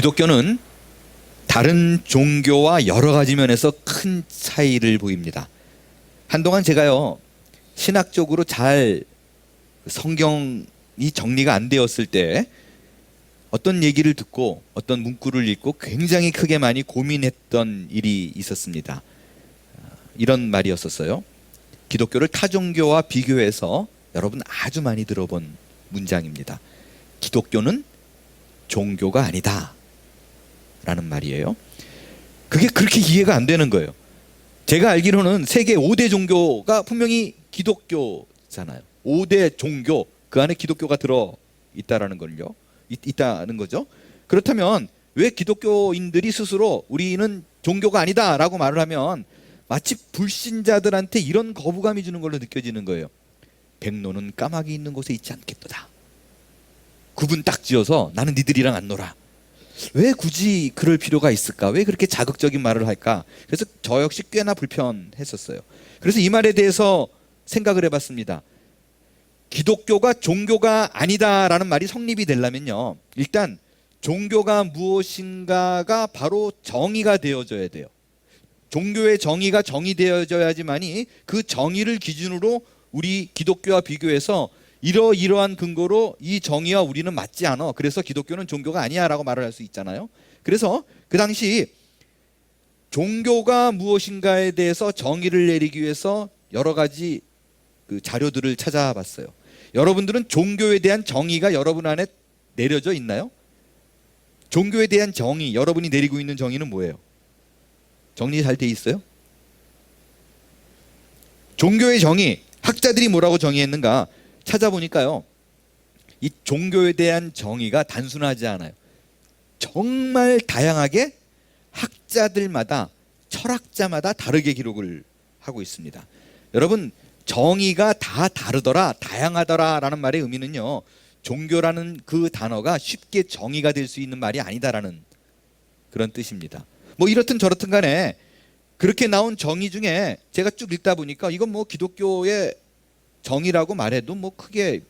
기독교는 다른 종교와 여러 가지 면에서 큰 차이를 보입니다. 한동안 제가요, 신학적으로 잘 성경이 정리가 안 되었을 때 어떤 얘기를 듣고 어떤 문구를 읽고 굉장히 크게 많이 고민했던 일이 있었습니다. 이런 말이었었어요. 기독교를 타 종교와 비교해서 여러분 아주 많이 들어본 문장입니다. 기독교는 종교가 아니다 라는 말이에요. 그게 그렇게 이해가 안 되는 거예요. 제가 알기로는 세계 5대 종교가 분명히 기독교잖아요. 5대 종교, 그 안에 기독교가 들어있다는 걸요. 있다는 거죠. 그렇다면 왜 기독교인들이 스스로 우리는 종교가 아니다 라고 말을 하면 마치 불신자들한테 이런 거부감이 주는 걸로 느껴지는 거예요. 백로는 까마귀 있는 곳에 있지 않겠도다. 구분 딱 지어서 나는 니들이랑 안 놀아. 왜 굳이 그럴 필요가 있을까? 왜 그렇게 자극적인 말을 할까? 그래서 저 역시 꽤나 불편했었어요. 그래서 이 말에 대해서 생각을 해봤습니다. 기독교가 종교가 아니다라는 말이 성립이 되려면요, 일단 종교가 무엇인가가 바로 정의가 되어져야 돼요. 종교의 정의가 정의되어져야지만이 그 정의를 기준으로 우리 기독교와 비교해서 이러이러한 근거로 이 정의와 우리는 맞지 않아, 그래서 기독교는 종교가 아니야 라고 말을 할 수 있잖아요. 그래서 그 당시 종교가 무엇인가에 대해서 정의를 내리기 위해서 여러 가지 그 자료들을 찾아봤어요. 여러분들은 종교에 대한 정의가 여러분 안에 내려져 있나요? 종교에 대한 정의, 여러분이 내리고 있는 정의는 뭐예요? 정리 잘 돼 있어요? 종교의 정의, 학자들이 뭐라고 정의했는가 찾아보니까요, 이 종교에 대한 정의가 단순하지 않아요. 정말 다양하게 학자들마다, 철학자마다 다르게 기록을 하고 있습니다. 여러분, 정의가 다 다르더라, 다양하더라 라는 말의 의미는요, 종교라는 그 단어가 쉽게 정의가 될 수 있는 말이 아니다라는 그런 뜻입니다. 뭐 이렇든 저렇든 간에 그렇게 나온 정의 중에 제가 쭉 읽다 보니까 이건 뭐 기독교의 정의라고 말해도 뭐 크게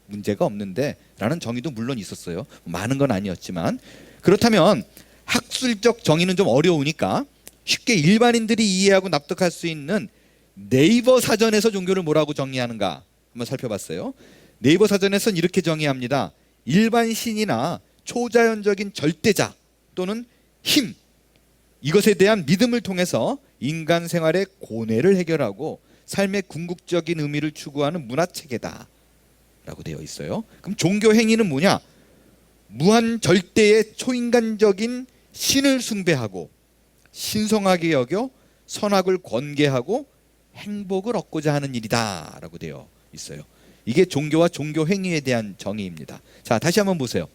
문제가 없는데 라는 정의도 물론 있었어요. 많은 건 아니었지만. 그렇다면 학술적 정의는 좀 어려우니까 쉽게 일반인들이 이해하고 납득할 수 있는 네이버 사전에서 종교를 뭐라고 정의하는가 한번 살펴봤어요. 네이버 사전에서는 이렇게 정의합니다. 일반 신이나 초자연적인 절대자 또는 힘, 이것에 대한 믿음을 통해서 인간 생활의 고뇌를 해결하고 삶의 궁극적인 의미를 추구하는 문화체계다 라고 되어 있어요. 그럼 종교 행위는 뭐냐? 무한 절대의 초인간적인 신을 숭배하고 신성하게 여겨 선악을 권계하고 행복을 얻고자 하는 일이다 라고 되어 있어요. 이게 종교와 종교 행위에 대한 정의입니다. 자, 다시 한번 보세요.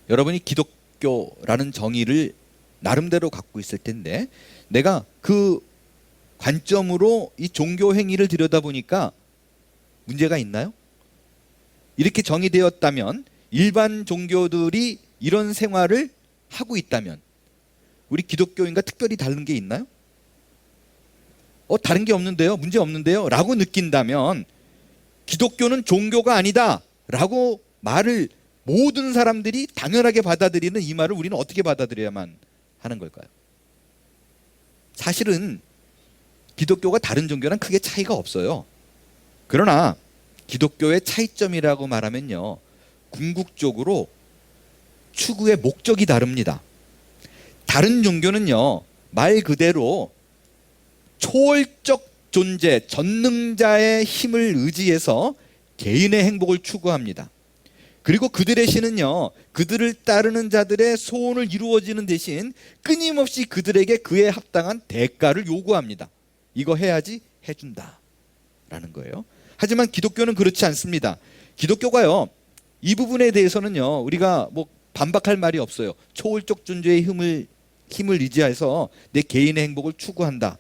여러분이 기독교라는 정의를 나름대로 갖고 있을 텐데 내가 그 관점으로 이 종교 행위를 들여다보니까 문제가 있나요? 이렇게 정의되었다면, 일반 종교들이 이런 생활을 하고 있다면 우리 기독교인과 특별히 다른 게 있나요? 다른 게 없는데요? 문제 없는데요? 라고 느낀다면 기독교는 종교가 아니다 라고 말을 모든 사람들이 당연하게 받아들이는 이 말을 우리는 어떻게 받아들여야만 하는 걸까요? 사실은 기독교가 다른 종교랑 크게 차이가 없어요. 그러나 기독교의 차이점이라고 말하면요, 궁극적으로 추구의 목적이 다릅니다. 다른 종교는요, 말 그대로 초월적 존재, 전능자의 힘을 의지해서 개인의 행복을 추구합니다. 그리고 그들의 신은요, 그들을 따르는 자들의 소원을 이루어지는 대신 끊임없이 그들에게 그에 합당한 대가를 요구합니다. 이거 해야지 해준다 라는 거예요. 하지만 기독교는 그렇지 않습니다. 기독교가요, 이 부분에 대해서는요, 우리가 뭐 반박할 말이 없어요. 초월적 존재의 힘을 의지해서 내 개인의 행복을 추구한다.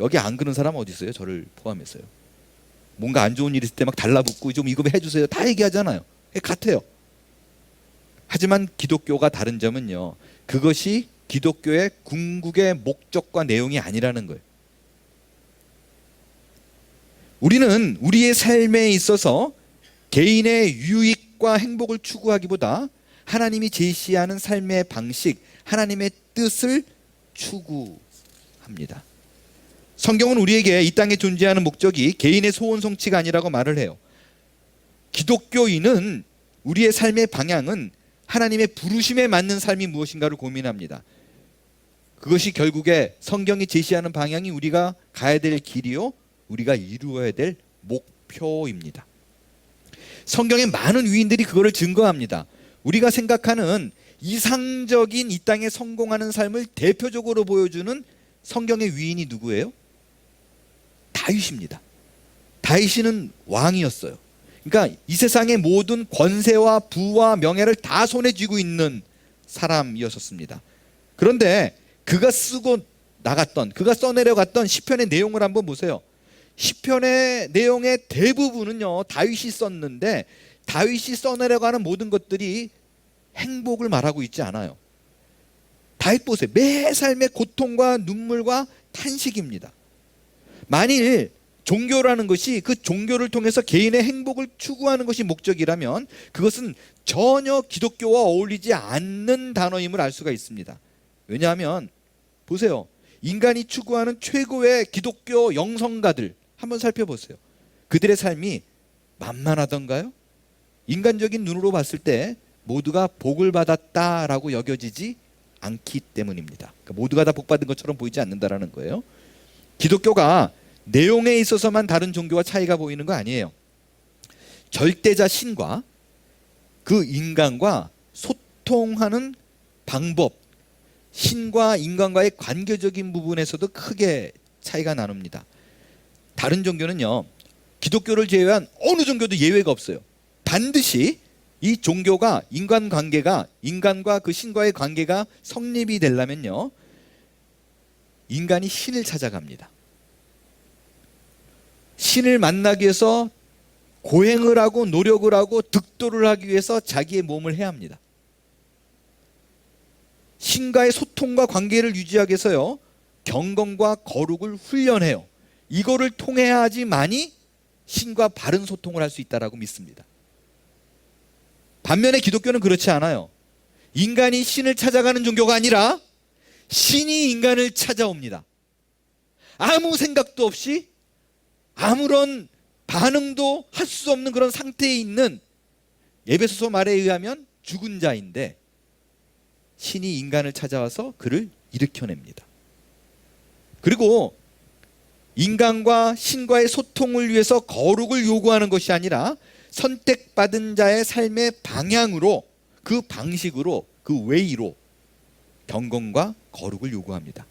여기 안 그런 사람 어디 있어요? 저를 포함해서요. 뭔가 안 좋은 일 있을 때 막 달라붙고 좀 이거 해주세요 다 얘기하잖아요. 같아요. 하지만 기독교가 다른 점은요, 그것이 기독교의 궁극의 목적과 내용이 아니라는 거예요. 우리는 우리의 삶에 있어서 개인의 유익과 행복을 추구하기보다 하나님이 제시하는 삶의 방식, 하나님의 뜻을 추구합니다. 성경은 우리에게 이 땅에 존재하는 목적이 개인의 소원 성취가 아니라고 말을 해요. 기독교인은 우리의 삶의 방향은 하나님의 부르심에 맞는 삶이 무엇인가를 고민합니다. 그것이 결국에 성경이 제시하는 방향이 우리가 가야 될 길이요, 우리가 이루어야 될 목표입니다. 성경의 많은 위인들이 그거를 증거합니다. 우리가 생각하는 이상적인 이 땅에 성공하는 삶을 대표적으로 보여주는 성경의 위인이 누구예요? 다윗입니다. 다윗은 왕이었어요. 그러니까 이 세상의 모든 권세와 부와 명예를 다 손에 쥐고 있는 사람이었습니다. 그런데 그가 쓰고 나갔던, 그가 써내려갔던 시편의 내용을 한번 보세요. 시편의 내용의 대부분은요, 다윗이 썼는데 다윗이 써내려가는 모든 것들이 행복을 말하고 있지 않아요. 다윗 보세요. 매 삶의 고통과 눈물과 탄식입니다. 만일 종교라는 것이 그 종교를 통해서 개인의 행복을 추구하는 것이 목적이라면 그것은 전혀 기독교와 어울리지 않는 단어임을 알 수가 있습니다. 왜냐하면 보세요. 인간이 추구하는 최고의 기독교 영성가들 한번 살펴보세요. 그들의 삶이 만만하던가요? 인간적인 눈으로 봤을 때 모두가 복을 받았다라고 여겨지지 않기 때문입니다. 그러니까 모두가 다 복받은 것처럼 보이지 않는다라는 거예요. 기독교가 내용에 있어서만 다른 종교와 차이가 보이는 거 아니에요. 절대자 신과 그 인간과 소통하는 방법, 신과 인간과의 관계적인 부분에서도 크게 차이가 나눕니다. 다른 종교는요, 기독교를 제외한 어느 종교도 예외가 없어요. 반드시 이 종교가 인간과 그 신과의 관계가 성립이 되려면요, 인간이 신을 찾아갑니다. 신을 만나기 위해서 고행을 하고 노력을 하고 득도를 하기 위해서 자기의 몸을 해야 합니다. 신과의 소통과 관계를 유지하기 위해서요, 경건과 거룩을 훈련해요. 이거를 통해야지만이 신과 바른 소통을 할 수 있다라고 믿습니다. 반면에 기독교는 그렇지 않아요. 인간이 신을 찾아가는 종교가 아니라 신이 인간을 찾아옵니다. 아무 생각도 없이 아무런 반응도 할 수 없는 그런 상태에 있는, 에베소서 말에 의하면 죽은 자인데 신이 인간을 찾아와서 그를 일으켜냅니다. 그리고 인간과 신과의 소통을 위해서 거룩을 요구하는 것이 아니라 선택받은 자의 삶의 방향으로, 그 방식으로, 그 웨이로 경건과 거룩을 요구합니다.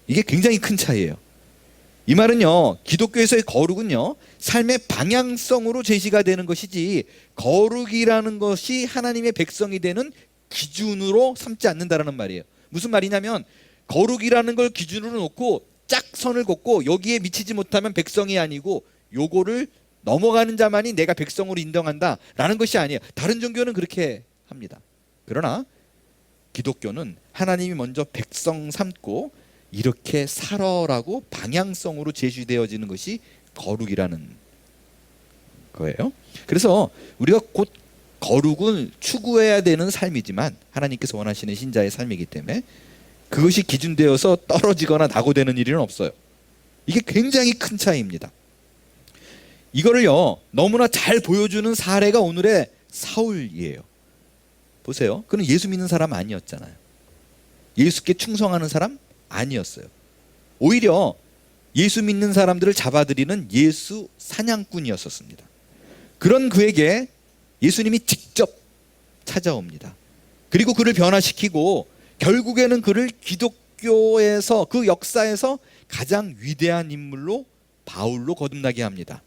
이게 굉장히 큰 차이예요. 이 말은요, 기독교에서의 거룩은요, 삶의 방향성으로 제시가 되는 것이지 거룩이라는 것이 하나님의 백성이 되는 기준으로 삼지 않는다라는 말이에요. 무슨 말이냐면 거룩이라는 걸 기준으로 놓고 짝 선을 긋고 여기에 미치지 못하면 백성이 아니고 요거를 넘어가는 자만이 내가 백성으로 인정한다라는 것이 아니에요. 다른 종교는 그렇게 합니다. 그러나 기독교는 하나님이 먼저 백성 삼고 이렇게 살아라고 방향성으로 제시되어지는 것이 거룩이라는 거예요. 그래서 우리가 곧 거룩을 추구해야 되는 삶이지만 하나님께서 원하시는 신자의 삶이기 때문에 그것이 기준되어서 떨어지거나 낙오되는 일은 없어요. 이게 굉장히 큰 차이입니다. 이거를요, 너무나 잘 보여주는 사례가 오늘의 사울이에요. 보세요. 그는 예수 믿는 사람 아니었잖아요. 예수께 충성하는 사람 아니었어요. 오히려 예수 믿는 사람들을 잡아들이는 예수 사냥꾼이었었습니다. 그런 그에게 예수님이 직접 찾아옵니다. 그리고 그를 변화시키고 결국에는 그를 기독교에서, 그 역사에서 가장 위대한 인물로 바울로 거듭나게 합니다.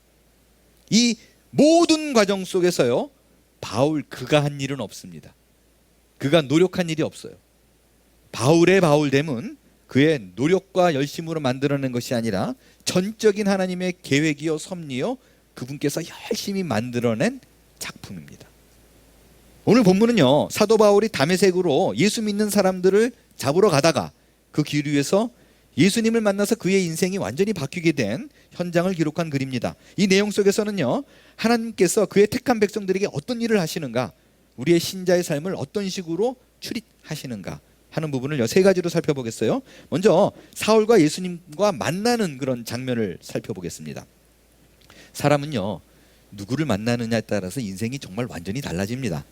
이 모든 과정 속에서요, 그가 한 일은 없습니다. 그가 노력한 일이 없어요. 바울의 바울됨은 그의 노력과 열심으로 만들어낸 것이 아니라 전적인 하나님의 계획이요 섭리요 그분께서 열심히 만들어낸 작품입니다. 오늘 본문은요, 사도 바울이 다메섹으로 예수 믿는 사람들을 잡으러 가다가 그 길 위에서 예수님을 만나서 그의 인생이 완전히 바뀌게 된 현장을 기록한 글입니다. 이 내용 속에서는요, 하나님께서 그의 택한 백성들에게 어떤 일을 하시는가 우리의 신자의 삶을 어떤 식으로 출입하시는가 하는 부분을 세 가지로 살펴보겠어요. 먼저 사울과 예수님과 만나는 그런 장면을 살펴보겠습니다. 사람은요, 누구를 만나느냐에 따라서 인생이 정말 완전히 달라집니다.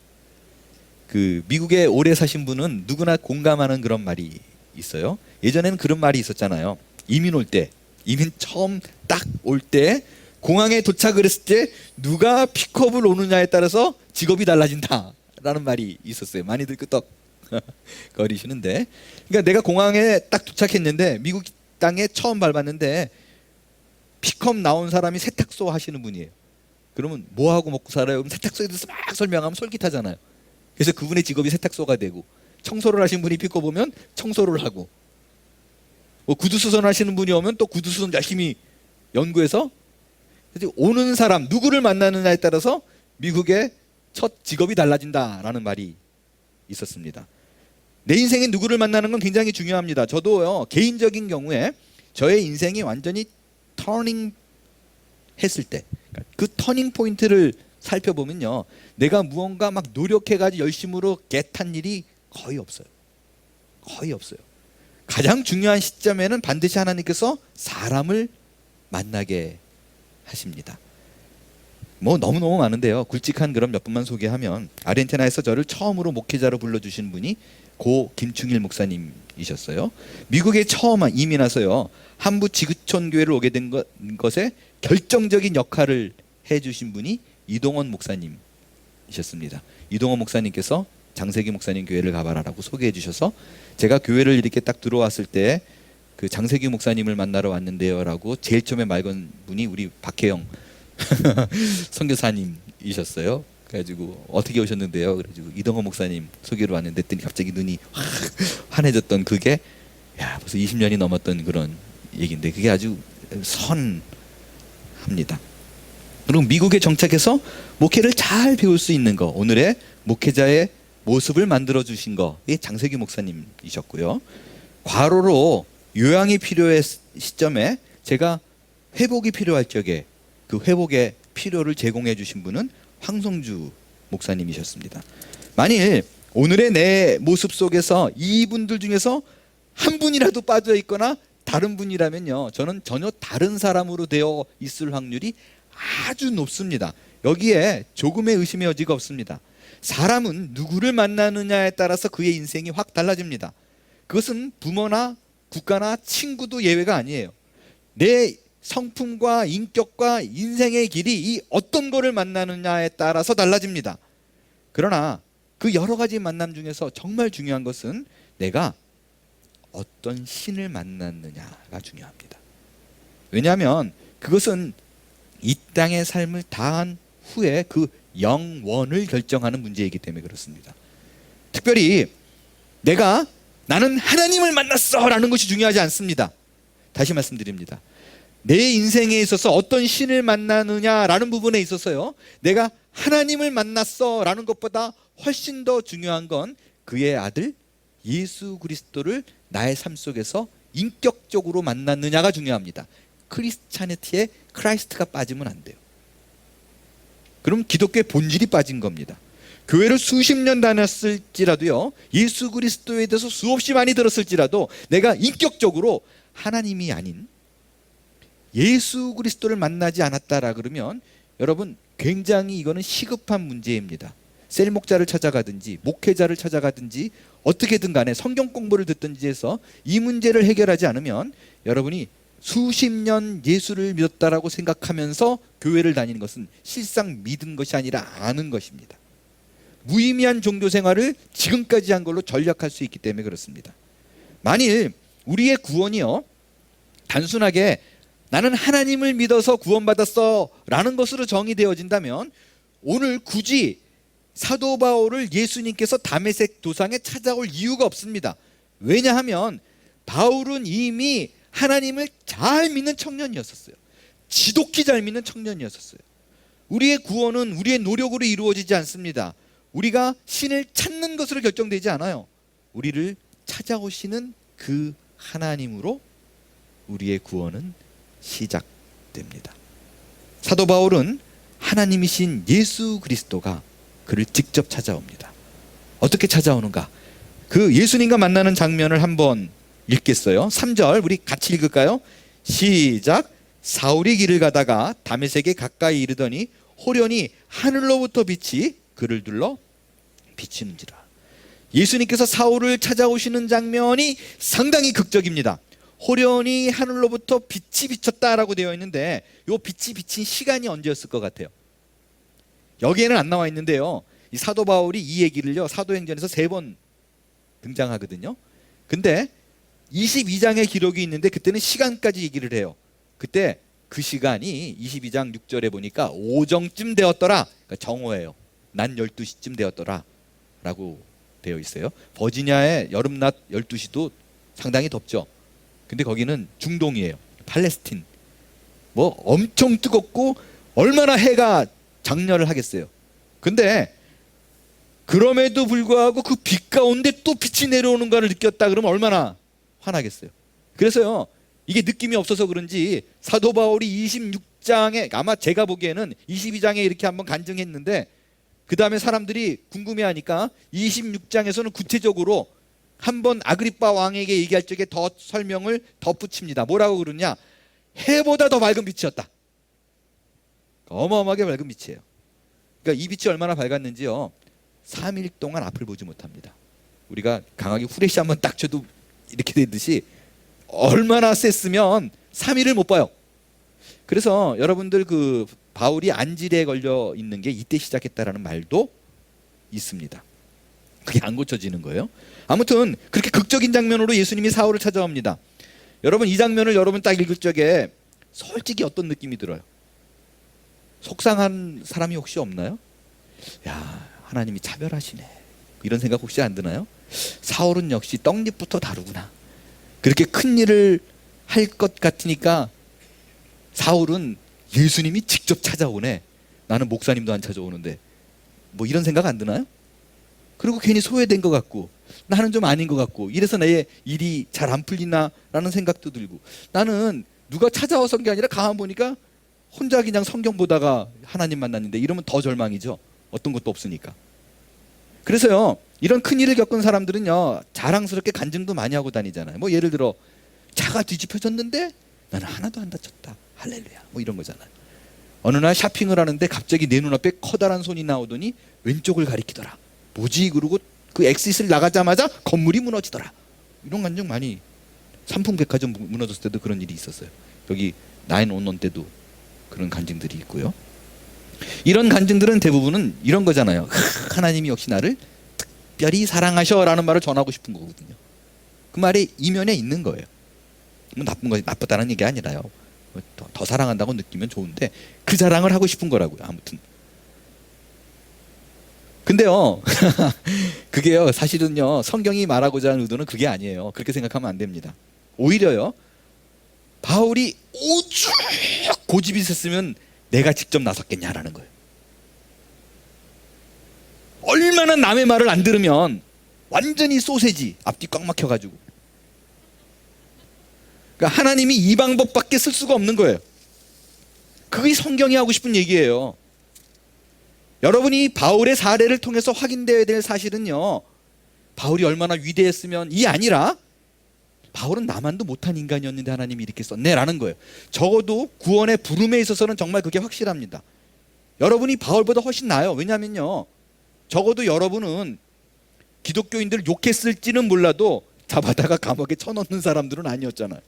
그 미국에 오래 사신 분은 누구나 공감하는 그런 말이 있어요. 예전에는 그런 말이 있었잖아요. 이민 처음 딱 올 때 공항에 도착을 했을 때 누가 픽업을 오느냐에 따라서 직업이 달라진다라는 말이 있었어요. 많이들 끄떡 거리시는데, 그러니까 내가 공항에 딱 도착했는데 미국 땅에 처음 밟았는데 픽업 나온 사람이 세탁소 하시는 분이에요. 그러면 뭐 하고 먹고 살아요? 그럼 세탁소에 대해서 막 설명하면 솔깃하잖아요. 그래서 그분의 직업이 세탁소가 되고, 청소를 하신 분이 픽업 오면 청소를 하고, 뭐 구두수선 하시는 분이 오면 또 구두수선 열심히 연구해서, 오는 사람 누구를 만나느냐에 따라서 미국의 첫 직업이 달라진다라는 말이 있었습니다. 내 인생에 누구를 만나는 건 굉장히 중요합니다. 저도요, 개인적인 경우에 저의 인생이 완전히 터닝 했을 때, 그 터닝 포인트를 살펴보면요, 내가 무언가 막 노력해가지고 열심으로 겟한 일이 거의 없어요. 거의 없어요. 가장 중요한 시점에는 반드시 하나님께서 사람을 만나게 하십니다. 뭐 너무너무 많은데요, 굵직한 그런 몇 분만 소개하면, 아르헨티나에서 저를 처음으로 목회자로 불러주신 분이 고 김충일 목사님이셨어요. 미국에 처음 이민 와서요, 한부 지구촌 교회를 오게 된 것에 결정적인 역할을 해주신 분이 이동원 목사님이셨습니다. 이동원 목사님께서 장세기 목사님 교회를 가봐라라고 소개해 주셔서, 제가 교회를 이렇게 딱 들어왔을 때 그 장세기 목사님을 만나러 왔는데요라고 제일 처음에 말 건 분이 우리 박혜영 선교사님이셨어요. 그래가지고 어떻게 오셨는데요? 그래가지고 이동원 목사님 소개로 왔는데, 했더니 갑자기 눈이 확 환해졌던, 그게 벌써 20년이 넘었던 그런 얘기인데, 그게 아주 선합니다. 그리고 미국에 정착해서 목회를 잘 배울 수 있는 거, 오늘의 목회자의 모습을 만들어 주신 거, 이게 장세기 목사님이셨고요. 과로로 요양이 필요한 시점에 제가 회복이 필요할 적에 그 회복의 필요를 제공해 주신 분은 황성주 목사님이셨습니다. 만일 오늘의 내 모습 속에서 이분들 중에서 한 분이라도 빠져 있거나 다른 분이라면요, 저는 전혀 다른 사람으로 되어 있을 확률이 아주 높습니다. 여기에 조금의 의심의 여지가 없습니다. 사람은 누구를 만나느냐에 따라서 그의 인생이 확 달라집니다. 그것은 부모나 국가나 친구도 예외가 아니에요. 내 성품과 인격과 인생의 길이 이 어떤 거를 만나느냐에 따라서 달라집니다. 그러나 그 여러 가지 만남 중에서 정말 중요한 것은 내가 어떤 신을 만났느냐가 중요합니다. 왜냐하면 그것은 이 땅의 삶을 다한 후에 그 영원을 결정하는 문제이기 때문에 그렇습니다. 특별히 나는 하나님을 만났어 라는 것이 중요하지 않습니다. 다시 말씀드립니다. 내 인생에 있어서 어떤 신을 만나느냐라는 부분에 있어서요, 내가 하나님을 만났어 라는 것보다 훨씬 더 중요한 건 그의 아들 예수 그리스도를 나의 삶 속에서 인격적으로 만났느냐가 중요합니다. 크리스찬티에 크라이스트가 빠지면 안 돼요. 그럼 기독교의 본질이 빠진 겁니다. 교회를 수십 년 다녔을지라도요, 예수 그리스도에 대해서 수없이 많이 들었을지라도 내가 인격적으로 하나님이 아닌 예수 그리스도를 만나지 않았다라 그러면, 여러분, 굉장히 이거는 시급한 문제입니다. 셀 목자를 찾아가든지 목회자를 찾아가든지 어떻게든 간에 성경 공부를 듣든지 해서 이 문제를 해결하지 않으면, 여러분이 수십 년 예수를 믿었다라고 생각하면서 교회를 다니는 것은 실상 믿은 것이 아니라 아는 것입니다. 무의미한 종교 생활을 지금까지 한 걸로 전략할 수 있기 때문에 그렇습니다. 만일 우리의 구원이요, 단순하게 나는 하나님을 믿어서 구원받았어 라는 것으로 정의되어진다면, 오늘 굳이 사도 바울을 예수님께서 다메섹 도상에 찾아올 이유가 없습니다. 왜냐하면 바울은 이미 하나님을 잘 믿는 청년이었었어요. 지독히 잘 믿는 청년이었었어요. 우리의 구원은 우리의 노력으로 이루어지지 않습니다. 우리가 신을 찾는 것으로 결정되지 않아요. 우리를 찾아오시는 그 하나님으로 우리의 구원은 시작됩니다. 사도 바울은 하나님이신 예수 그리스도가 그를 직접 찾아옵니다. 어떻게 찾아오는가? 그 예수님과 만나는 장면을 한번 읽겠어요. 3절 우리 같이 읽을까요? 시작. 사울이 길을 가다가 다메섹에 가까이 이르더니 호련히 하늘로부터 빛이 그를 둘러 비치는지라. 예수님께서 사울을 찾아오시는 장면이 상당히 극적입니다. 호련히 하늘로부터 빛이 비쳤다라고 되어 있는데 이 빛이 비친 시간이 언제였을 것 같아요? 여기에는 안 나와 있는데요. 이 사도 바울이 이 얘기를요 사도행전에서 3번 등장하거든요. 근데 22장의 기록이 있는데 그때는 시간까지 얘기를 해요. 그때 그 시간이 22장 6절에 보니까 오정쯤 되었더라. 그러니까 정오예요. 낮 12시쯤 되었더라 라고 되어 있어요. 버지니아의 여름낮 12시도 상당히 덥죠. 근데 거기는 중동이에요. 팔레스틴. 뭐 엄청 뜨겁고 얼마나 해가 장렬을 하겠어요. 근데 그럼에도 불구하고 그 빛 가운데 또 빛이 내려오는 것을 느꼈다 그러면 얼마나 화나겠어요. 그래서요 이게 느낌이 없어서 그런지 사도 바울이 26장에 아마 제가 보기에는 22장에 이렇게 한번 간증했는데 그 다음에 사람들이 궁금해하니까 26장에서는 구체적으로 한번 아그리빠 왕에게 얘기할 적에 더 설명을 덧붙입니다. 뭐라고 그러냐? 해보다 더 밝은 빛이었다. 어마어마하게 밝은 빛이에요. 그러니까 이 빛이 얼마나 밝았는지요 3일 동안 앞을 보지 못합니다. 우리가 강하게 후레쉬 한번 딱 쳐도 이렇게 되듯이 얼마나 셌으면 3일을 못 봐요. 그래서 여러분들 그 바울이 안질에 걸려 있는 게 이때 시작했다라는 말도 있습니다. 그게 안 고쳐지는 거예요. 아무튼 그렇게 극적인 장면으로 예수님이 사울을 찾아옵니다. 여러분 이 장면을 여러분 딱 읽을 적에 솔직히 어떤 느낌이 들어요? 속상한 사람이 혹시 없나요? 야 하나님이 차별하시네 이런 생각 혹시 안 드나요? 사울은 역시 떡잎부터 다르구나. 그렇게 큰 일을 할 것 같으니까 사울은 예수님이 직접 찾아오네. 나는 목사님도 안 찾아오는데 뭐 이런 생각 안 드나요? 그리고 괜히 소외된 것 같고 나는 좀 아닌 것 같고 이래서 내 일이 잘 안 풀리나 라는 생각도 들고 나는 누가 찾아와서 온 게 아니라 가만 보니까 혼자 그냥 성경 보다가 하나님 만났는데 이러면 더 절망이죠. 어떤 것도 없으니까. 그래서요 이런 큰일을 겪은 사람들은요 자랑스럽게 간증도 많이 하고 다니잖아요. 뭐 예를 들어 차가 뒤집혀졌는데 나는 하나도 안 다쳤다 할렐루야 뭐 이런 거잖아요. 어느 날 쇼핑을 하는데 갑자기 내 눈앞에 커다란 손이 나오더니 왼쪽을 가리키더라. 뭐지? 그러고 그 엑싯을 나가자마자 건물이 무너지더라. 이런 간증 많이 삼풍백화점 무너졌을 때도 그런 일이 있었어요. 여기 911 때도 그런 간증들이 있고요. 이런 간증들은 대부분은 이런 거잖아요. 하나님이 역시 나를 특별히 사랑하셔라는 말을 전하고 싶은 거거든요. 그 말이 이면에 있는 거예요. 뭐 나쁜 거 나쁘다는 얘기 아니라요. 더 사랑한다고 느끼면 좋은데 그 자랑을 하고 싶은 거라고요. 아무튼. 근데요, 그게요, 사실은요, 성경이 말하고자 하는 의도는 그게 아니에요. 그렇게 생각하면 안 됩니다. 오히려요, 바울이 오죽 고집이 있었으면 내가 직접 나섰겠냐라는 거예요. 얼마나 남의 말을 안 들으면 완전히 소세지, 앞뒤 꽉 막혀가지고. 그러니까 하나님이 이 방법밖에 쓸 수가 없는 거예요. 그게 성경이 하고 싶은 얘기예요. 여러분이 바울의 사례를 통해서 확인되어야 될 사실은요, 바울이 얼마나 위대했으면 이 아니라 바울은 나만도 못한 인간이었는데 하나님이 이렇게 썼네 라는 거예요. 적어도 구원의 부름에 있어서는 정말 그게 확실합니다. 여러분이 바울보다 훨씬 나아요. 왜냐하면요, 적어도 여러분은 기독교인들을 욕했을지는 몰라도 잡아다가 감옥에 쳐넣는 사람들은 아니었잖아요.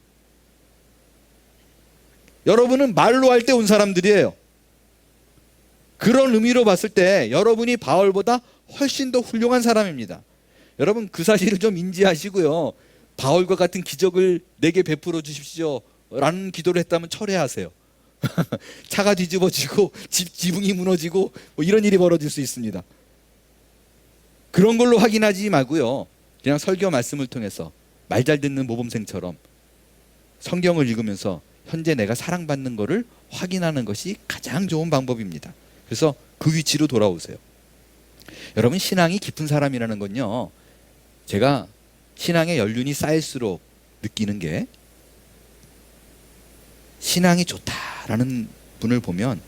여러분은 말로 할 때 온 사람들이에요. 그런 의미로 봤을 때 여러분이 바울보다 훨씬 더 훌륭한 사람입니다. 여러분 그 사실을 좀 인지하시고요, 바울과 같은 기적을 내게 베풀어 주십시오 라는 기도를 했다면 철회하세요. 차가 뒤집어지고 지붕이 무너지고 뭐 이런 일이 벌어질 수 있습니다. 그런 걸로 확인하지 말고요, 그냥 설교 말씀을 통해서 말 잘 듣는 모범생처럼 성경을 읽으면서 현재 내가 사랑받는 것을 확인하는 것이 가장 좋은 방법입니다. 그래서 그 위치로 돌아오세요. 여러분 신앙이 깊은 사람이라는 건요, 제가 신앙의 연륜이 쌓일수록 느끼는 게, 신앙이 좋다라는 분을 보면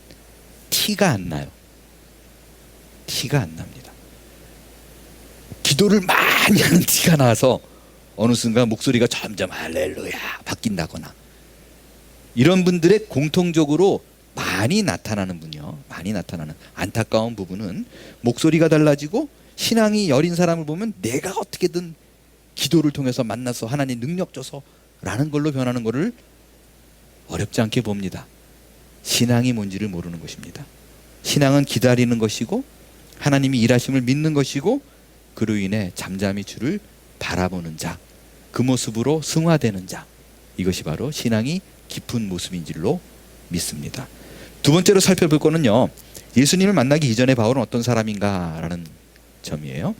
티가 안 나요. 티가 안 납니다. 기도를 많이 하는 티가 나서 어느 순간 목소리가 점점 할렐루야 바뀐다거나, 이런 분들의 공통적으로 많이 나타나는 분이요, 많이 나타나는 안타까운 부분은 목소리가 달라지고 신앙이 여린 사람을 보면 내가 어떻게든 기도를 통해서 만나서 하나님 능력 줘서 라는 걸로 변하는 것을 어렵지 않게 봅니다. 신앙이 뭔지를 모르는 것입니다. 신앙은 기다리는 것이고 하나님이 일하심을 믿는 것이고, 그로 인해 잠잠히 주를 바라보는 자, 그 모습으로 승화되는 자, 이것이 바로 신앙이 깊은 모습인 줄로 믿습니다. 두 번째로 살펴볼 거는요, 예수님을 만나기 이전에 바울은 어떤 사람인가라는 점이에요.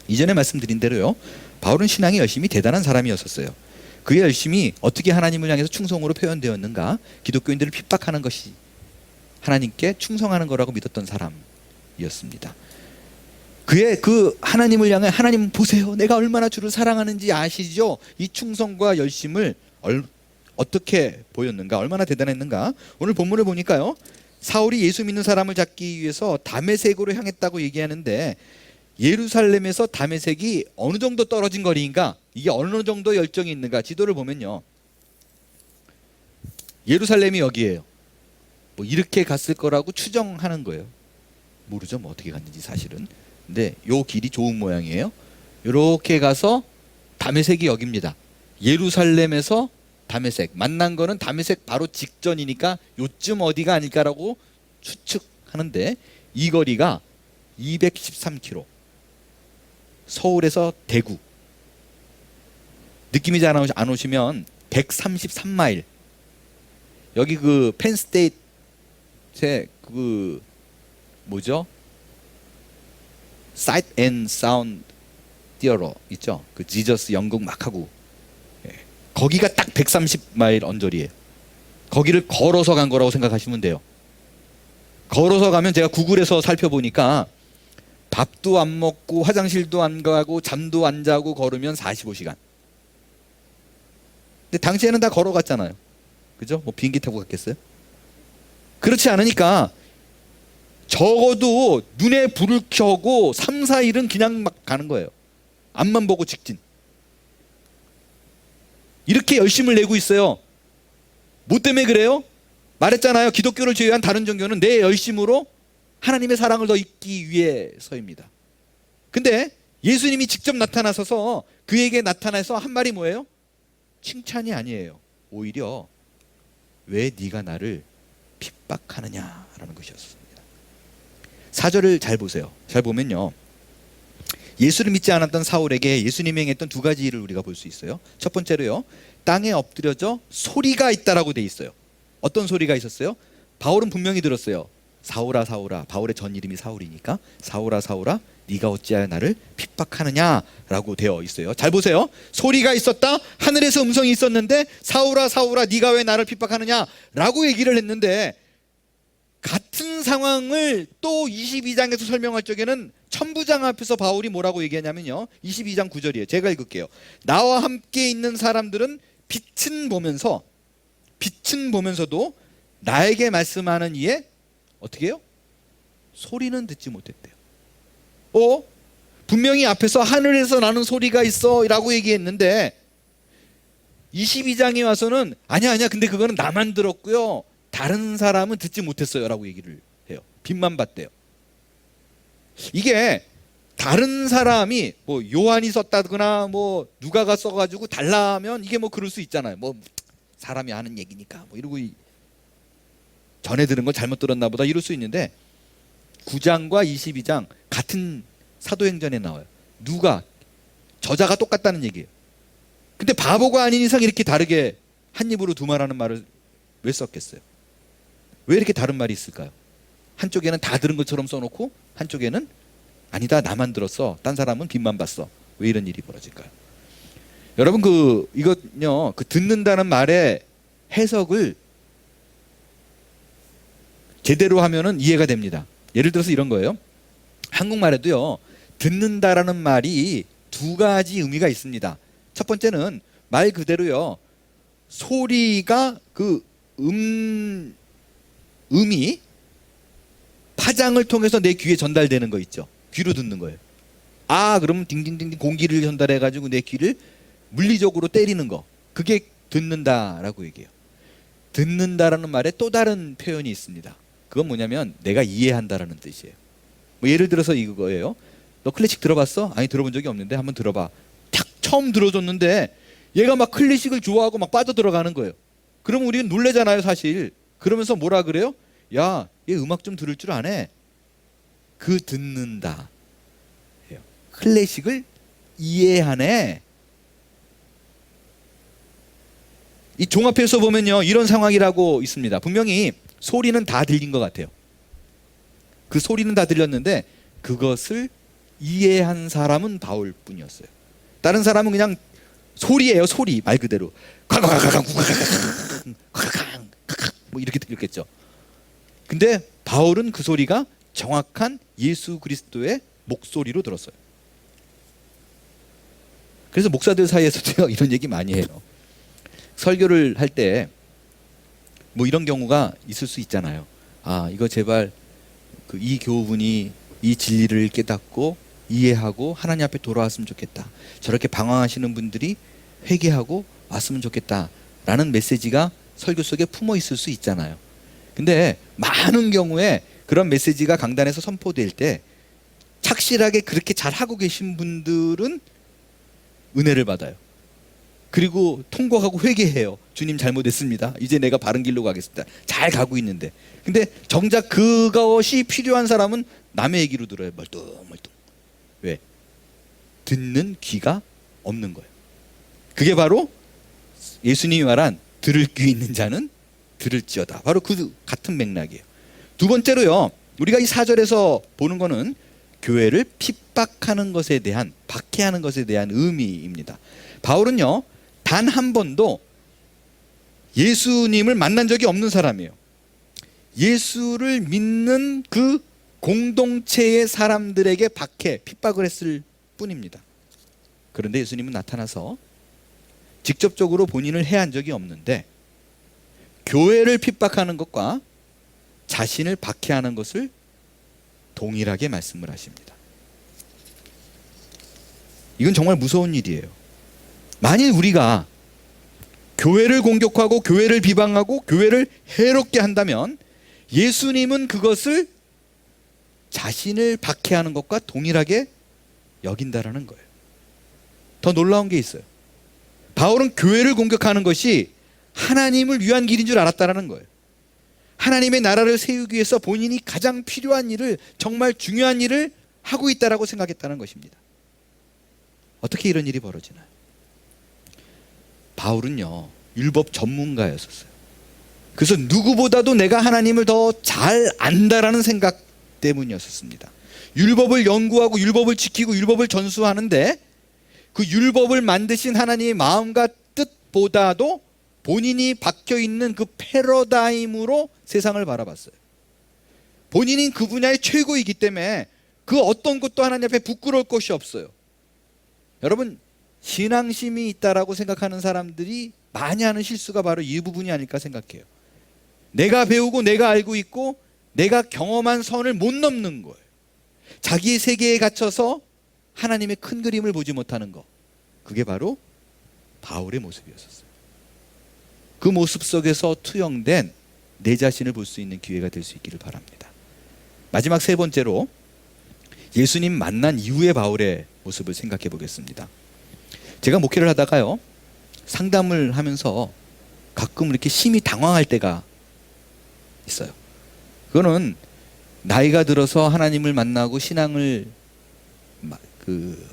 이전에 말씀드린 대로요, 바울은 신앙이 열심히 대단한 사람이었었어요. 그의 열심이 어떻게 하나님을 향해서 충성으로 표현되었는가? 기독교인들을 핍박하는 것이 하나님께 충성하는 거라고 믿었던 사람이었습니다. 그의 그 하나님을 향해, 하나님 보세요, 내가 얼마나 주를 사랑하는지 아시죠? 이 충성과 열심을 어떻게 보였는가, 얼마나 대단했는가. 오늘 본문을 보니까요, 사울이 예수 믿는 사람을 잡기 위해서 다메섹으로 향했다고 얘기하는데, 예루살렘에서 다메섹이 어느 정도 떨어진 거리인가, 이게 어느 정도 열정이 있는가, 지도를 보면요, 예루살렘이 여기에요. 뭐 이렇게 갔을 거라고 추정하는 거예요. 모르죠, 뭐 어떻게 갔는지 사실은. 근데 요 길이 좋은 모양이에요. 이렇게 가서 다메섹이 여기입니다. 예루살렘에서 다메섹, 만난 거는 다메섹 바로 직전이니까 요쯤 어디가 아닐까라고 추측하는데, 이 거리가 213km. 서울에서 대구, 느낌이 잘 안 오시면 133마일. 여기 그 펜스테이트의 그 뭐죠? 사이트 앤 사운드 티어러 있죠? 그 지저스 연극 막 하고, 거기가 딱 130마일 언저리예요. 거기를 걸어서 간 거라고 생각하시면 돼요. 걸어서 가면, 제가 구글에서 살펴보니까 밥도 안 먹고 화장실도 안 가고 잠도 안 자고 걸으면 45시간. 근데 당시에는 다 걸어갔잖아요. 그죠? 뭐 비행기 타고 갔겠어요? 그렇지 않으니까 적어도 눈에 불을 켜고 3, 4일은 그냥 막 가는 거예요. 앞만 보고 직진. 이렇게 열심을 내고 있어요. 뭐 때문에 그래요? 말했잖아요. 기독교를 제외한 다른 종교는 내 열심으로 하나님의 사랑을 더 잊기 위해서입니다. 근데 예수님이 직접 나타나셔서 그에게 나타나서 한 말이 뭐예요? 칭찬이 아니에요. 오히려 왜 네가 나를 핍박하느냐라는 것이었습니다. 4절을 잘 보세요. 잘 보면요, 예수를 믿지 않았던 사울에게 예수님이 행했던 두 가지 일을 우리가 볼 수 있어요. 첫 번째로요, 땅에 엎드려져 소리가 있다라고 돼 있어요. 어떤 소리가 있었어요? 바울은 분명히 들었어요. 사울아 사울아, 바울의 전 이름이 사울이니까, 사울아 사울아 네가 어찌하여 나를 핍박하느냐라고 되어 있어요. 잘 보세요. 소리가 있었다, 하늘에서 음성이 있었는데, 사울아 사울아 네가 왜 나를 핍박하느냐라고 얘기를 했는데, 같은 상황을 또 22장에서 설명할 적에는 천부장 앞에서 바울이 뭐라고 얘기하냐면요, 22장 9절이에요. 제가 읽을게요. 나와 함께 있는 사람들은 빛은 보면서도 나에게 말씀하는 이에 어떻게 해요? 소리는 듣지 못했대요. 분명히 앞에서 하늘에서 나는 소리가 있어 라고 얘기했는데, 22장에 와서는 아니야 근데 그거는 나만 들었고요, 다른 사람은 듣지 못했어요 라고 얘기를 해요. 빛만 봤대요. 이게 다른 사람이 뭐 요한이 썼다거나 뭐 누가가 써가지고 달라면 이게 뭐 그럴 수 있잖아요. 뭐 사람이 하는 얘기니까 뭐 이러고 전에 들은 걸 잘못 들었나 보다 이럴 수 있는데, 9장과 22장 같은 사도행전에 나와요. 누가, 저자가 똑같다는 얘기예요. 근데 바보가 아닌 이상 이렇게 다르게 한 입으로 두 말하는 말을 왜 썼겠어요? 왜 이렇게 다른 말이 있을까요? 한쪽에는 다 들은 것처럼 써놓고 한쪽에는 아니다 나만 들었어, 딴 사람은 빛만 봤어. 왜 이런 일이 벌어질까요? 여러분, 이거요, 듣는다는 말의 해석을 제대로 하면은 이해가 됩니다. 예를 들어서 이런 거예요. 한국말에도요, 듣는다라는 말이 두 가지 의미가 있습니다. 첫 번째는 말 그대로요, 소리가 음이 화장을 통해서 내 귀에 전달되는 거 있죠. 귀로 듣는 거예요. 아, 그러면 딩딩딩딩 공기를 전달해가지고 내 귀를 물리적으로 때리는 거. 그게 듣는다라고 얘기해요. 듣는다라는 말에 또 다른 표현이 있습니다. 그건 뭐냐면 내가 이해한다라는 뜻이에요. 뭐 예를 들어서 이거예요. 너 클래식 들어봤어? 아니, 들어본 적이 없는데 한번 들어봐. 탁 처음 들어줬는데 얘가 막 클래식을 좋아하고 막 빠져들어가는 거예요. 그러면 우리는 놀래잖아요, 사실. 그러면서 뭐라 그래요? 야, 얘 음악 좀 들을 줄 아네. 그 듣는다. 클래식을 이해하네. 이 종합해서 보면요, 이런 상황이라고 있습니다. 분명히 소리는 다 들린 것 같아요. 그 소리는 다 들렸는데 그것을 이해한 사람은 바울 뿐이었어요. 다른 사람은 그냥 소리예요, 소리. 말 그대로 뭐 이렇게 들렸겠죠. 근데 바울은 그 소리가 정확한 예수 그리스도의 목소리로 들었어요. 그래서 목사들 사이에서도요, 이런 얘기 많이 해요. 설교를 할 때 뭐 이런 경우가 있을 수 있잖아요. 아, 이거 제발 이 교우분이 이 진리를 깨닫고 이해하고 하나님 앞에 돌아왔으면 좋겠다. 저렇게 방황하시는 분들이 회개하고 왔으면 좋겠다 라는 메시지가 설교 속에 품어 있을 수 있잖아요. 근데 많은 경우에 그런 메시지가 강단에서 선포될 때 착실하게 그렇게 잘하고 계신 분들은 은혜를 받아요. 그리고 통곡하고 회개해요. 주님, 잘못했습니다. 이제 내가 바른 길로 가겠습니다. 잘 가고 있는데. 근데 정작 그것이 필요한 사람은 남의 얘기로 들어요. 멀뚱멀뚱. 왜? 듣는 귀가 없는 거예요. 그게 바로 예수님이 말한 들을 귀 있는 자는 들을지어다. 바로 그 같은 맥락이에요. 두 번째로요, 우리가 이 4절에서 보는 거는 교회를 핍박하는 것에 대한, 박해하는 것에 대한 의미입니다. 바울은요, 단 한 번도 예수님을 만난 적이 없는 사람이에요. 예수를 믿는 그 공동체의 사람들에게 박해, 핍박을 했을 뿐입니다. 그런데 예수님은 나타나서 직접적으로 본인을 해한 적이 없는데 교회를 핍박하는 것과 자신을 박해하는 것을 동일하게 말씀을 하십니다. 이건 정말 무서운 일이에요. 만일 우리가 교회를 공격하고 교회를 비방하고 교회를 해롭게 한다면 예수님은 그것을 자신을 박해하는 것과 동일하게 여긴다라는 거예요. 더 놀라운 게 있어요. 바울은 교회를 공격하는 것이 하나님을 위한 길인 줄 알았다라는 거예요. 하나님의 나라를 세우기 위해서 본인이 가장 필요한 일을, 정말 중요한 일을 하고 있다라고 생각했다는 것입니다. 어떻게 이런 일이 벌어지나요? 바울은요, 율법 전문가였었어요. 그래서 누구보다도 내가 하나님을 더 잘 안다라는 생각 때문이었습니다. 율법을 연구하고 율법을 지키고 율법을 전수하는데 그 율법을 만드신 하나님의 마음과 뜻보다도 본인이 박혀있는 그 패러다임으로 세상을 바라봤어요. 본인이 그 분야의 최고이기 때문에 그 어떤 것도 하나님 앞에 부끄러울 것이 없어요. 여러분, 신앙심이 있다라고 생각하는 사람들이 많이 하는 실수가 바로 이 부분이 아닐까 생각해요. 내가 배우고 내가 알고 있고 내가 경험한 선을 못 넘는 거예요. 자기의 세계에 갇혀서 하나님의 큰 그림을 보지 못하는 거. 그게 바로 바울의 모습이었어요. 그 모습 속에서 투영된 내 자신을 볼 수 있는 기회가 될 수 있기를 바랍니다. 마지막 세 번째로 예수님 만난 이후의 바울의 모습을 생각해 보겠습니다. 제가 목회를 하다가요, 상담을 하면서 가끔 이렇게 심히 당황할 때가 있어요. 그거는 나이가 들어서 하나님을 만나고 신앙을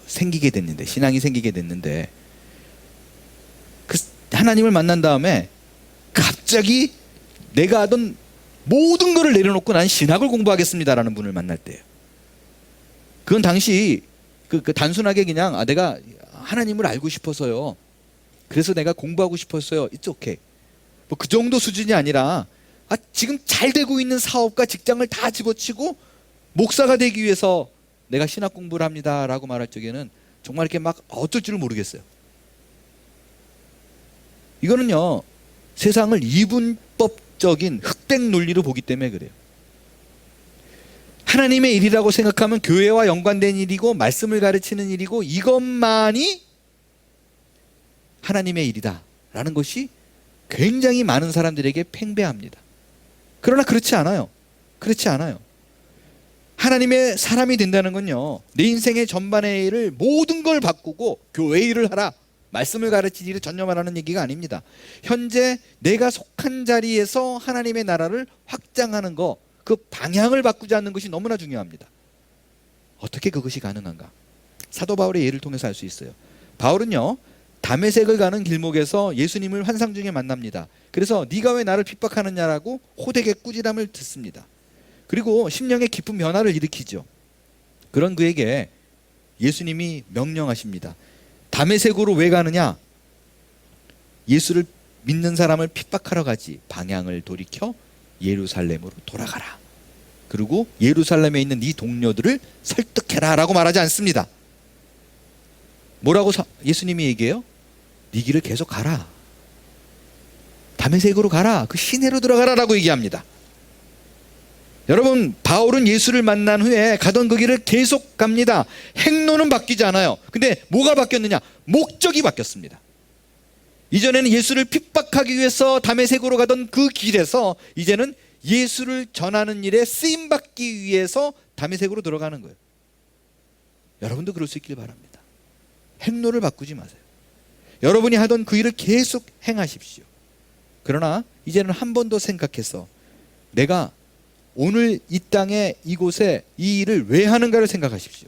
생기게 됐는데, 신앙이 생기게 됐는데 그 하나님을 만난 다음에 갑자기 내가 하던 모든 것을 내려놓고 난 신학을 공부하겠습니다라는 분을 만날 때예요. 그건 당시 단순하게 그냥 내가 하나님을 알고 싶어서요, 그래서 내가 공부하고 싶었어요. It's okay. 뭐 그 정도 수준이 아니라 지금 잘 되고 있는 사업과 직장을 다 집어치고 목사가 되기 위해서 내가 신학 공부를 합니다라고 말할 적에는 정말 이렇게 막 어쩔 줄을 모르겠어요. 이거는요, 세상을 이분법적인 흑백 논리로 보기 때문에 그래요. 하나님의 일이라고 생각하면 교회와 연관된 일이고 말씀을 가르치는 일이고 이것만이 하나님의 일이다 라는 것이 굉장히 많은 사람들에게 팽배합니다. 그러나 그렇지 않아요. 그렇지 않아요. 하나님의 사람이 된다는 건요, 내 인생의 전반의 일을 모든 걸 바꾸고 교회 일을 하라, 말씀을 가르치는 일을 전념하라는 얘기가 아닙니다. 현재 내가 속한 자리에서 하나님의 나라를 확장하는 거, 그 방향을 바꾸지 않는 것이 너무나 중요합니다. 어떻게 그것이 가능한가? 사도 바울의 예를 통해서 알 수 있어요. 바울은요, 다메섹을 가는 길목에서 예수님을 환상 중에 만납니다. 그래서 네가 왜 나를 핍박하느냐라고 호되게 꾸지람을 듣습니다. 그리고 심령의 깊은 변화를 일으키죠. 그런 그에게 예수님이 명령하십니다. 다메섹으로 왜 가느냐? 예수를 믿는 사람을 핍박하러 가지. 방향을 돌이켜 예루살렘으로 돌아가라. 그리고 예루살렘에 있는 네 동료들을 설득해라 라고 말하지 않습니다. 뭐라고 예수님이 얘기해요? 네 길을 계속 가라. 다메섹으로 가라. 그 시내로 들어가라 라고 얘기합니다. 여러분, 바울은 예수를 만난 후에 가던 그 길을 계속 갑니다. 행로는 바뀌지 않아요. 근데 뭐가 바뀌었느냐? 목적이 바뀌었습니다. 이전에는 예수를 핍박하기 위해서 다메섹으로 가던 그 길에서 이제는 예수를 전하는 일에 쓰임받기 위해서 다메섹으로 들어가는 거예요. 여러분도 그럴 수 있길 바랍니다. 행로를 바꾸지 마세요. 여러분이 하던 그 일을 계속 행하십시오. 그러나 이제는 한 번 더 생각해서 내가 오늘 이 땅에 이곳에 이 일을 왜 하는가를 생각하십시오.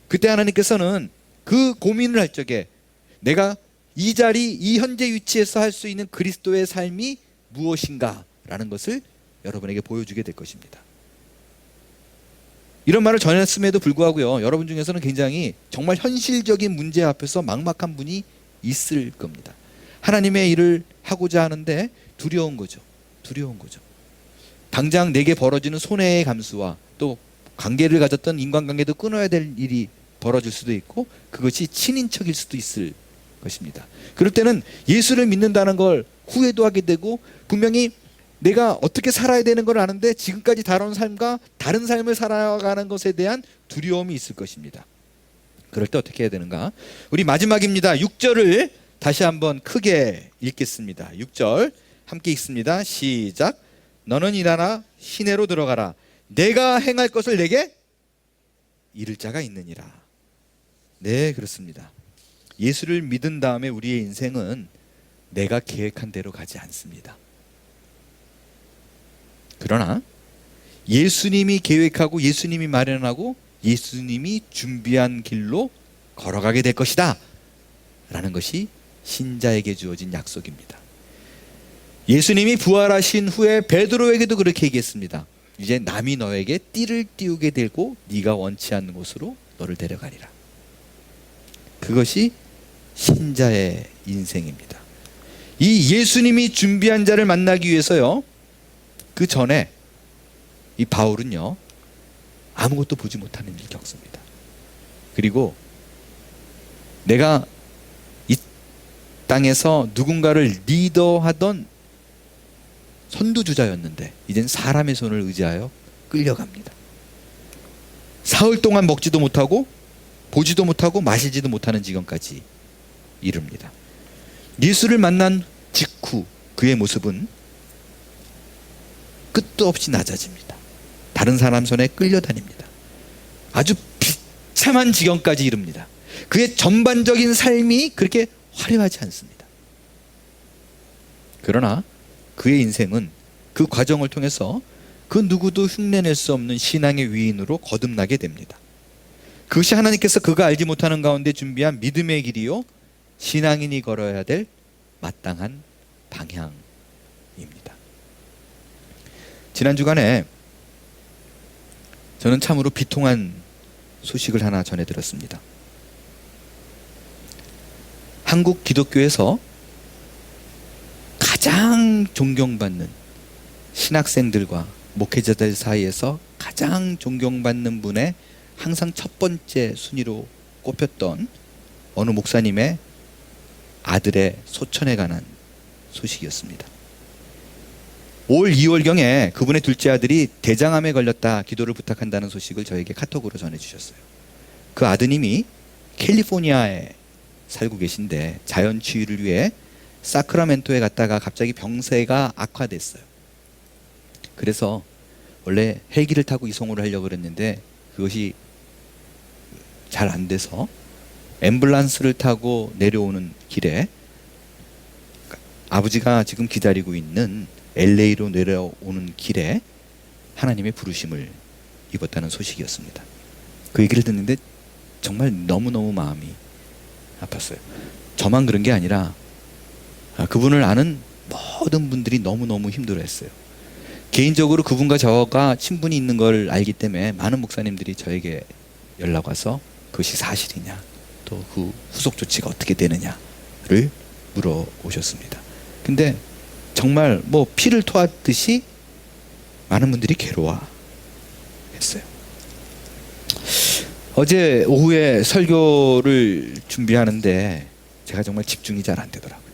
그때 하나님께서는 그 고민을 할 적에 내가 이 자리, 이 현재 위치에서 할 수 있는 그리스도의 삶이 무엇인가 라는 것을 여러분에게 보여주게 될 것입니다. 이런 말을 전했음에도 불구하고요, 여러분 중에서는 굉장히 정말 현실적인 문제 앞에서 막막한 분이 있을 겁니다. 하나님의 일을 하고자 하는데 두려운 거죠. 두려운 거죠. 당장 내게 벌어지는 손해의 감수와 또 관계를 가졌던 인간관계도 끊어야 될 일이 벌어질 수도 있고 그것이 친인척일 수도 있을 것입니다. 그럴 때는 예수를 믿는다는 걸 후회도 하게 되고 분명히 내가 어떻게 살아야 되는 걸 아는데 지금까지 살아온 삶과 다른 삶을 살아가는 것에 대한 두려움이 있을 것입니다. 그럴 때 어떻게 해야 되는가? 우리 마지막입니다. 6절을 다시 한번 크게 읽겠습니다. 6절 함께 읽습니다. 시작. 너는 일어나 시내로 들어가라. 내가 행할 것을 내게 이를 자가 있느니라. 네, 그렇습니다. 예수를 믿은 다음에 우리의 인생은 내가 계획한 대로 가지 않습니다. 그러나 예수님이 계획하고 예수님이 마련하고 예수님이 준비한 길로 걸어가게 될 것이다 라는 것이 신자에게 주어진 약속입니다. 예수님이 부활하신 후에 베드로에게도 그렇게 얘기했습니다. 이제 남이 너에게 띠를 띄우게 되고 네가 원치 않는 곳으로 너를 데려가리라. 그것이 신자의 인생입니다. 이 예수님이 준비한 자를 만나기 위해서요, 그 전에 이 바울은요 아무것도 보지 못하는 일을 겪습니다. 그리고 내가 이 땅에서 누군가를 리더하던 선두주자였는데 이젠 사람의 손을 의지하여 끌려갑니다. 사흘 동안 먹지도 못하고 보지도 못하고 마시지도 못하는 지경까지 이릅니다. 예수를 만난 직후 그의 모습은 끝도 없이 낮아집니다. 다른 사람 손에 끌려다닙니다. 아주 비참한 지경까지 이릅니다. 그의 전반적인 삶이 그렇게 화려하지 않습니다. 그러나 그의 인생은 그 과정을 통해서 그 누구도 흉내낼 수 없는 신앙의 위인으로 거듭나게 됩니다. 그것이 하나님께서 그가 알지 못하는 가운데 준비한 믿음의 길이요 신앙인이 걸어야 될 마땅한 방향입니다. 지난 주간에 저는 참으로 비통한 소식을 하나 전해드렸습니다. 한국 기독교에서 가장 존경받는 신학생들과 목회자들 사이에서 가장 존경받는 분의 항상 첫 번째 순위로 꼽혔던 어느 목사님의 아들의 소천에 관한 소식이었습니다. 올 2월경에 그분의 둘째 아들이 대장암에 걸렸다 기도를 부탁한다는 소식을 저에게 카톡으로 전해주셨어요. 그 아드님이 캘리포니아에 살고 계신데 자연 치유를 위해 사크라멘토에 갔다가 갑자기 병세가 악화됐어요. 그래서 원래 헬기를 타고 이송을 하려고 그랬는데 그것이 잘 안 돼서 앰뷸런스를 타고 내려오는 길에 아버지가 지금 기다리고 있는 LA로 내려오는 길에 하나님의 부르심을 입었다는 소식이었습니다. 그 얘기를 듣는데 정말 너무너무 마음이 아팠어요. 저만 그런 게 아니라 그분을 아는 모든 분들이 너무너무 힘들어했어요. 개인적으로 그분과 저가 친분이 있는 걸 알기 때문에 많은 목사님들이 저에게 연락 와서 그것이 사실이냐, 또 그 후속 조치가 어떻게 되느냐를 물어오셨습니다. 근데 정말 뭐 피를 토하듯이 많은 분들이 괴로워했어요. 어제 오후에 설교를 준비하는데 제가 정말 집중이 잘 안 되더라고요.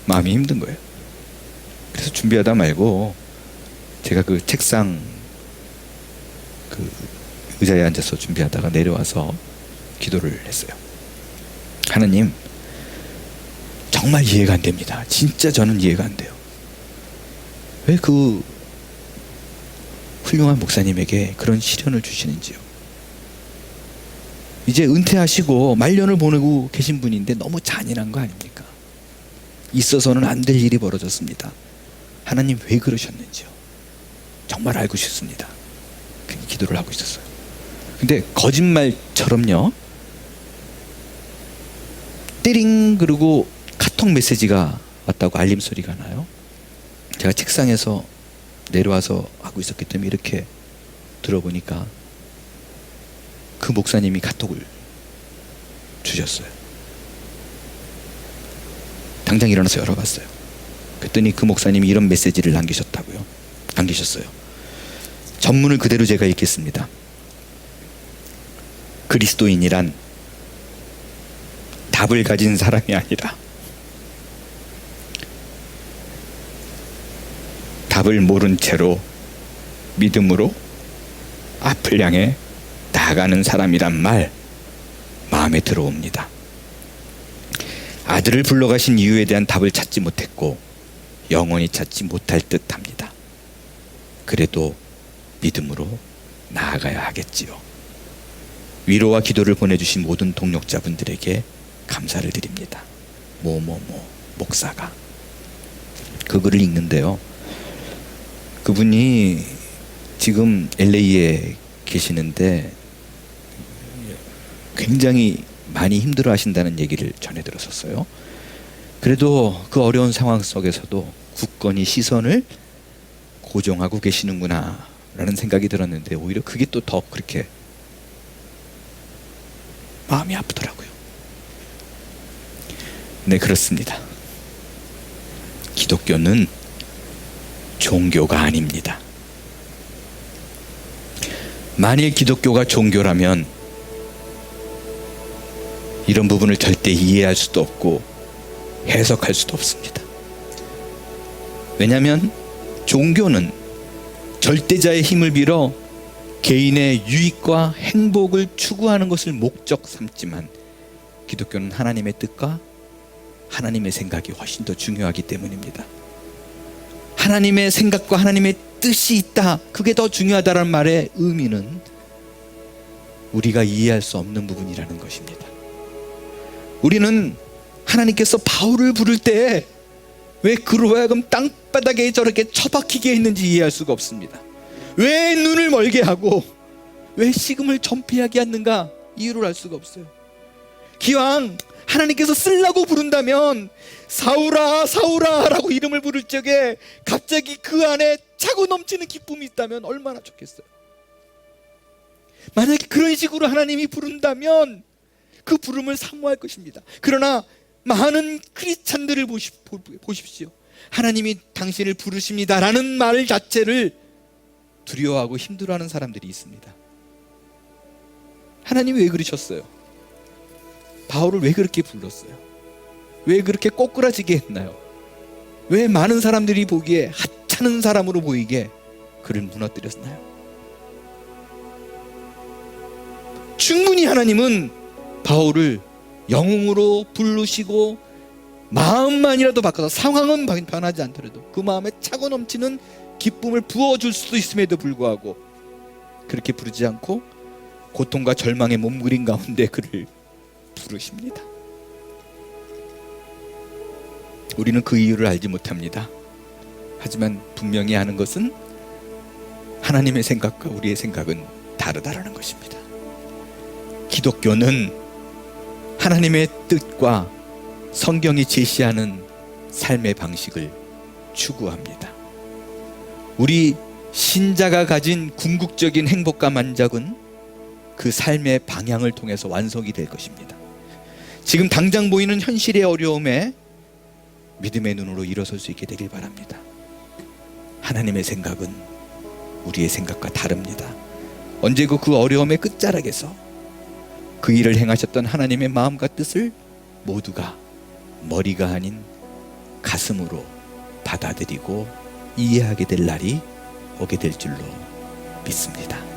마음이 힘든 거예요. 그래서 준비하다 말고 제가 그 책상 그 의자에 앉아서 준비하다가 내려와서 기도를 했어요. 하나님, 정말 이해가 안 됩니다. 진짜 저는 이해가 안 돼요. 왜 그 훌륭한 목사님에게 그런 시련을 주시는지요. 이제 은퇴하시고 말년을 보내고 계신 분인데 너무 잔인한 거 아닙니까? 있어서는 안 될 일이 벌어졌습니다. 하나님 왜 그러셨는지요. 정말 알고 싶습니다. 기도를 하고 있었어요. 근데 거짓말처럼요, 띠링 그러고 카톡 메시지가 왔다고 알림 소리가 나요. 제가 책상에서 내려와서 하고 있었기 때문에 이렇게 들어보니까 그 목사님이 카톡을 주셨어요. 당장 일어나서 열어봤어요. 그랬더니 그 목사님이 이런 메시지를 남기셨어요. 전문을 그대로 제가 읽겠습니다. 그리스도인이란 답을 가진 사람이 아니라 답을 모른 채로 믿음으로 앞을 향해 나아가는 사람이란 말 마음에 들어옵니다. 아들을 불러가신 이유에 대한 답을 찾지 못했고 영원히 찾지 못할 듯 합니다. 그래도 믿음으로 나아가야 하겠지요. 위로와 기도를 보내주신 모든 동력자분들에게 감사를 드립니다. 목사가. 그 글을 읽는데요, 그분이 지금 LA에 계시는데 굉장히 많이 힘들어 하신다는 얘기를 전해 들었었어요. 그래도 그 어려운 상황 속에서도 굳건히 시선을 고정하고 계시는구나 라는 생각이 들었는데 오히려 그게 또 더 그렇게 마음이 아프더라고요. 네, 그렇습니다. 기독교는 종교가 아닙니다. 만일 기독교가 종교라면 이런 부분을 절대 이해할 수도 없고 해석할 수도 없습니다. 왜냐하면 종교는 절대자의 힘을 빌어 개인의 유익과 행복을 추구하는 것을 목적 삼지만 기독교는 하나님의 뜻과 하나님의 생각이 훨씬 더 중요하기 때문입니다. 하나님의 생각과 하나님의 뜻이 있다, 그게 더 중요하다는 말의 의미는 우리가 이해할 수 없는 부분이라는 것입니다. 우리는 하나님께서 바울을 부를 때 왜 그로 하여금 땅바닥에 저렇게 처박히게 했는지 이해할 수가 없습니다. 왜 눈을 멀게 하고 왜 식음을 전폐하게 했는가 이유를 알 수가 없어요. 기왕 하나님께서 쓰려고 부른다면 사울아 사울아 라고 이름을 부를 적에 갑자기 그 안에 차고 넘치는 기쁨이 있다면 얼마나 좋겠어요. 만약에 그런 식으로 하나님이 부른다면 그 부름을 사모할 것입니다. 그러나 많은 크리스찬들을 보십시오. 하나님이 당신을 부르십니다 라는 말 자체를 두려워하고 힘들어하는 사람들이 있습니다. 하나님이 왜 그러셨어요? 바울을 왜 그렇게 불렀어요? 왜 그렇게 꼬꾸라지게 했나요? 왜 많은 사람들이 보기에 하찮은 사람으로 보이게 그를 무너뜨렸나요? 충분히 하나님은 바울을 영웅으로 부르시고 마음만이라도 바꿔서 상황은 변하지 않더라도 그 마음에 차고 넘치는 기쁨을 부어줄 수도 있음에도 불구하고 그렇게 부르지 않고 고통과 절망에 몸부림 가운데 그를 부르십니다. 우리는 그 이유를 알지 못합니다. 하지만 분명히 아는 것은 하나님의 생각과 우리의 생각은 다르다라는 것입니다. 기독교는 하나님의 뜻과 성경이 제시하는 삶의 방식을 추구합니다. 우리 신자가 가진 궁극적인 행복과 만족은 그 삶의 방향을 통해서 완성이 될 것입니다. 지금 당장 보이는 현실의 어려움에 믿음의 눈으로 일어설 수 있게 되길 바랍니다. 하나님의 생각은 우리의 생각과 다릅니다. 언제고 그 어려움의 끝자락에서 그 일을 행하셨던 하나님의 마음과 뜻을 모두가 머리가 아닌 가슴으로 받아들이고 이해하게 될 날이 오게 될 줄로 믿습니다.